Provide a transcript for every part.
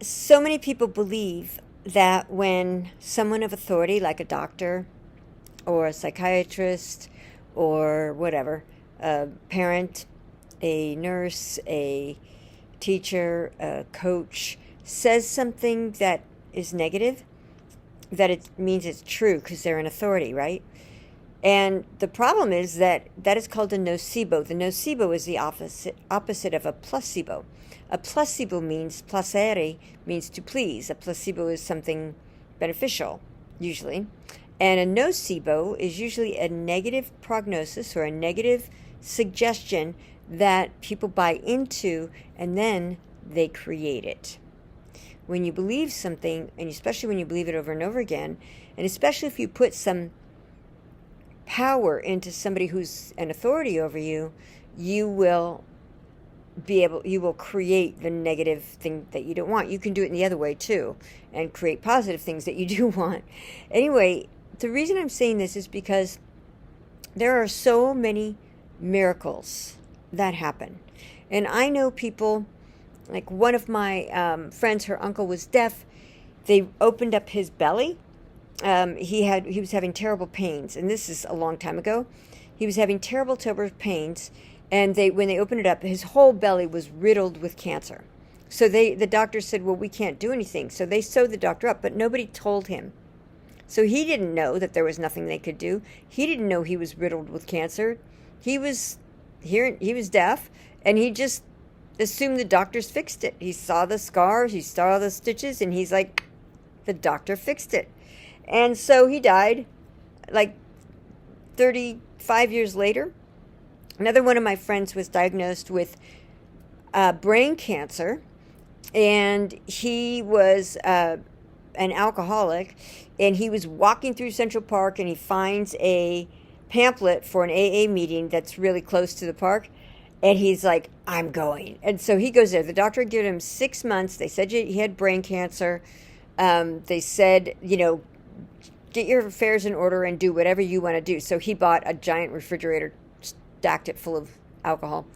So many people believe that when someone of authority, like a doctor or a psychiatrist or whatever, a parent, a nurse, a teacher, a coach, says something that is negative, that it means it's true because they're an authority, right? And the problem is that that is called a nocebo. The nocebo is the opposite of a placebo. A placebo means, placere means to please. A placebo is something beneficial, usually. And a nocebo is usually a negative prognosis or a negative suggestion that people buy into and then they create it. When you believe something, and especially when you believe it over and over again, and especially if you put some power into somebody who's an authority over you, you will you will create the negative thing that you don't want. You can do it in the other way too and create positive things that you do want. Anyway, the reason I'm saying this is because there are so many miracles that happen. And I know people, like one of my friends, her uncle was deaf. They opened up his belly. He was having terrible pains, and this is a long time ago. He was having terrible pains, and when they opened it up, his whole belly was riddled with cancer. So the doctor said, well, we can't do anything. So they sewed the doctor up, but nobody told him. So he didn't know that there was nothing they could do. He didn't know he was riddled with cancer. He was deaf, and he just assumed the doctors fixed it. He saw the scars, he saw the stitches, and he's like, the doctor fixed it. And so he died like 35 years later. Another one of my friends was diagnosed with brain cancer, and he was an alcoholic, and he was walking through Central Park, and he finds a pamphlet for an AA meeting that's really close to the park, and he's like, I'm going. And so he goes there. The doctor gave him 6 months. They said he had brain cancer. They said, get your affairs in order and do whatever you want to do. So he bought a giant refrigerator, stacked it full of alcohol.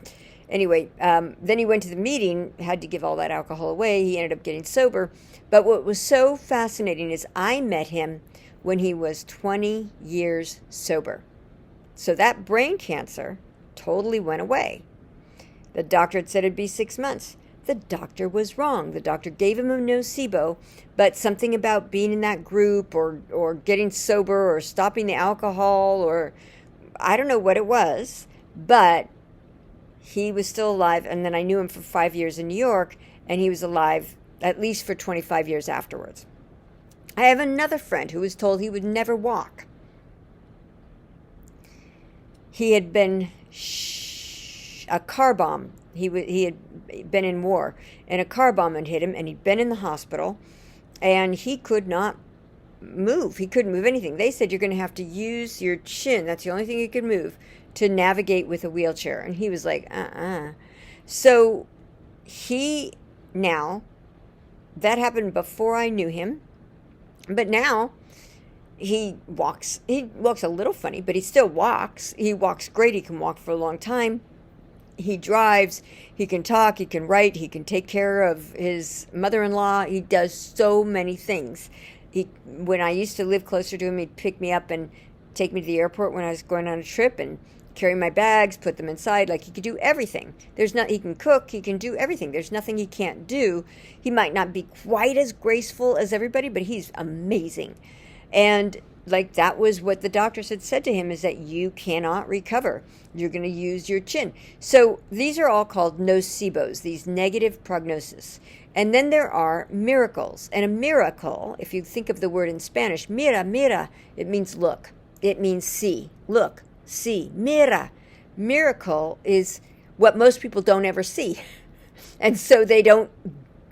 Anyway, then he went to the meeting, had to give all that alcohol away. He ended up getting sober. But what was so fascinating is I met him when he was 20 years sober. So that brain cancer totally went away. The doctor had said it'd be 6 months. The doctor was wrong. The doctor gave him a nocebo, but something about being in that group or getting sober or stopping the alcohol, or I don't know what it was, but he was still alive. And then I knew him for 5 years in New York, and he was alive at least for 25 years afterwards. I have another friend who was told he would never walk. He had been a car bomb. He had been in war, and a car bomb had hit him, and he'd been in the hospital, and he could not move. He couldn't move anything. They said, you're going to have to use your chin. That's the only thing you can move to navigate with a wheelchair. And he was like, So that happened before I knew him, but now he walks a little funny, but he still walks. He walks great. He can walk for a long time. He drives, he can talk, he can write, he can take care of his mother-in-law. He does so many things. When I used to live closer to him, he'd pick me up and take me to the airport when I was going on a trip and carry my bags, put them inside. Like, he could do everything. He can cook, he can do everything. There's nothing he can't do. He might not be quite as graceful as everybody, but he's amazing. And like, that was what the doctors had said to him, is that you cannot recover. You're going to use your chin. So these are all called nocebos, these negative prognosis. And then there are miracles. And a miracle, if you think of the word in Spanish, mira, it means look. It means see, look, see, mira. Miracle is what most people don't ever see. And so they don't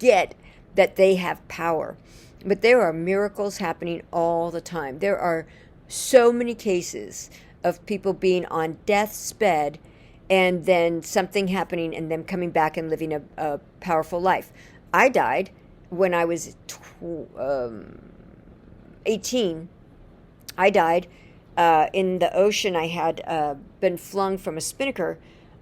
get that they have power. But there are miracles happening all the time. There are so many cases of people being on death's bed and then something happening and them coming back and living a powerful life. I died when I was 18. I died in the ocean. I had been flung from a spinnaker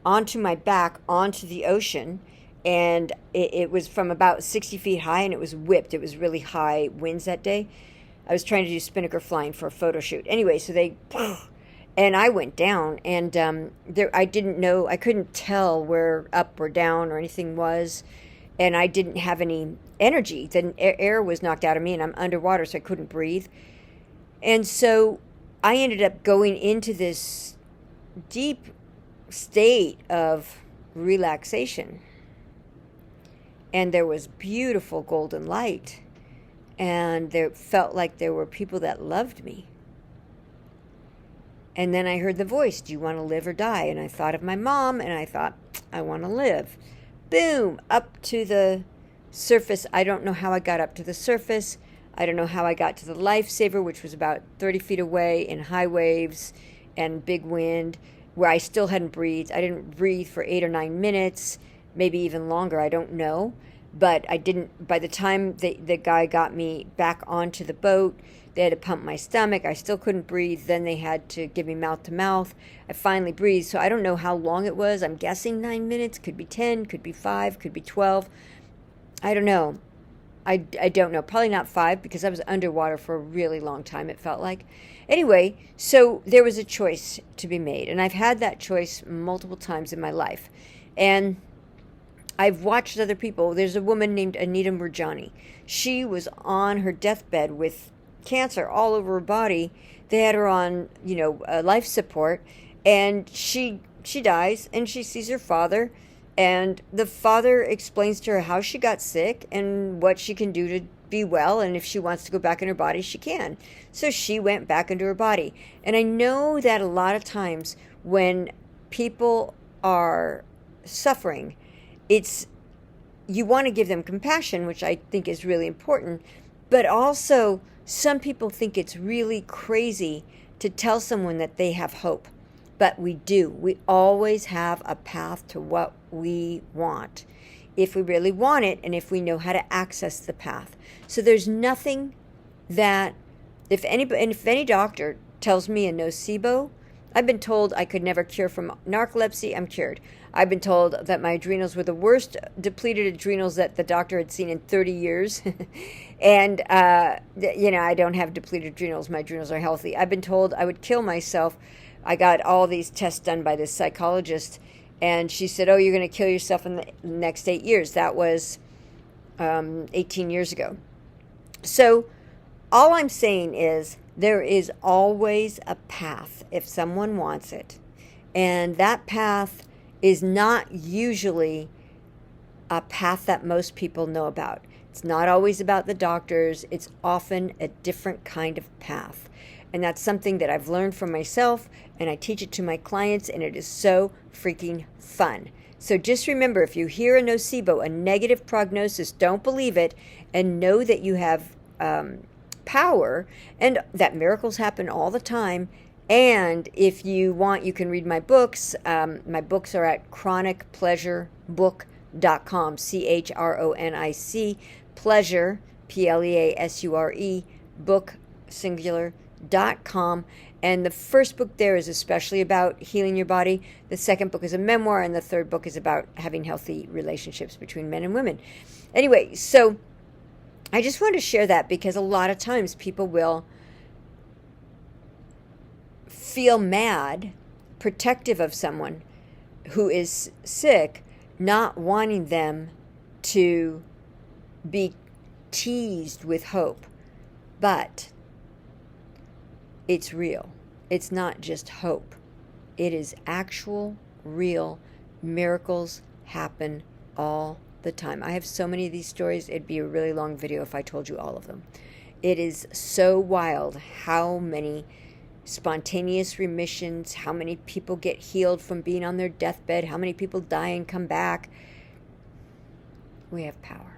onto my back onto the ocean, and it was from about 60 feet high, and it was whipped. It was really high winds that day. I was trying to do spinnaker flying for a photo shoot. Anyway, so they, and I went down, and I didn't know, I couldn't tell where up or down or anything was, and I didn't have any energy. The air was knocked out of me, and I'm underwater, so I couldn't breathe. And so I ended up going into this deep state of relaxation. And there was beautiful golden light. And there felt like there were people that loved me. And then I heard the voice, do you want to live or die? And I thought of my mom, and I thought, I want to live. Boom, up to the surface. I don't know how I got up to the surface. I don't know how I got to the Lifesaver, which was about 30 feet away in high waves and big wind, where I still hadn't breathed. I didn't breathe for 8 or 9 minutes, maybe even longer, I don't know. But I didn't, by the time the guy got me back onto the boat, they had to pump my stomach. I still couldn't breathe. Then they had to give me mouth to mouth. I finally breathed. So I don't know how long it was. I'm guessing 9 minutes, could be 10, could be 5, could be 12. I don't know. I don't know. Probably not 5, because I was underwater for a really long time, it felt like. Anyway, so there was a choice to be made. And I've had that choice multiple times in my life. And I've watched other people. There's a woman named Anita Murjani. She was on her deathbed with cancer all over her body. They had her on, life support, and she dies, and she sees her father, and the father explains to her how she got sick and what she can do to be well, and if she wants to go back in her body, she can. So she went back into her body. And I know that a lot of times when people are suffering, you want to give them compassion, which I think is really important, but also some people think it's really crazy to tell someone that they have hope. But we do. We always have a path to what we want, if we really want it, and if we know how to access the path. So there's nothing that, if any doctor tells me a nocebo, I've been told I could never cure from narcolepsy, I'm cured. I've been told that my adrenals were the worst depleted adrenals that the doctor had seen in 30 years. And, I don't have depleted adrenals. My adrenals are healthy. I've been told I would kill myself. I got all these tests done by this psychologist, and she said, you're going to kill yourself in the next 8 years. That was 18 years ago. So all I'm saying is there is always a path if someone wants it. And that path is not usually a path that most people know about. It's not always about the doctors. It's often a different kind of path. And that's something that I've learned from myself, and I teach it to my clients, and it is so freaking fun. So just remember, if you hear a nocebo, a negative prognosis, don't believe it, and know that you have power, and that miracles happen all the time. And if you want, you can read my books. My books are at chronicpleasurebook.com, CHRONIC, pleasure, PLEASURE, book, singular.com. And the first book there is especially about healing your body. The second book is a memoir, and the third book is about having healthy relationships between men and women. Anyway, so I just wanted to share that, because a lot of times people will feel mad, protective of someone who is sick, not wanting them to be teased with hope. But it's real. It's not just hope. It is actual, real miracles happen all the time. I have so many of these stories. It'd be a really long video if I told you all of them. It is so wild how many spontaneous remissions, how many people get healed from being on their deathbed, how many people die and come back. We have power.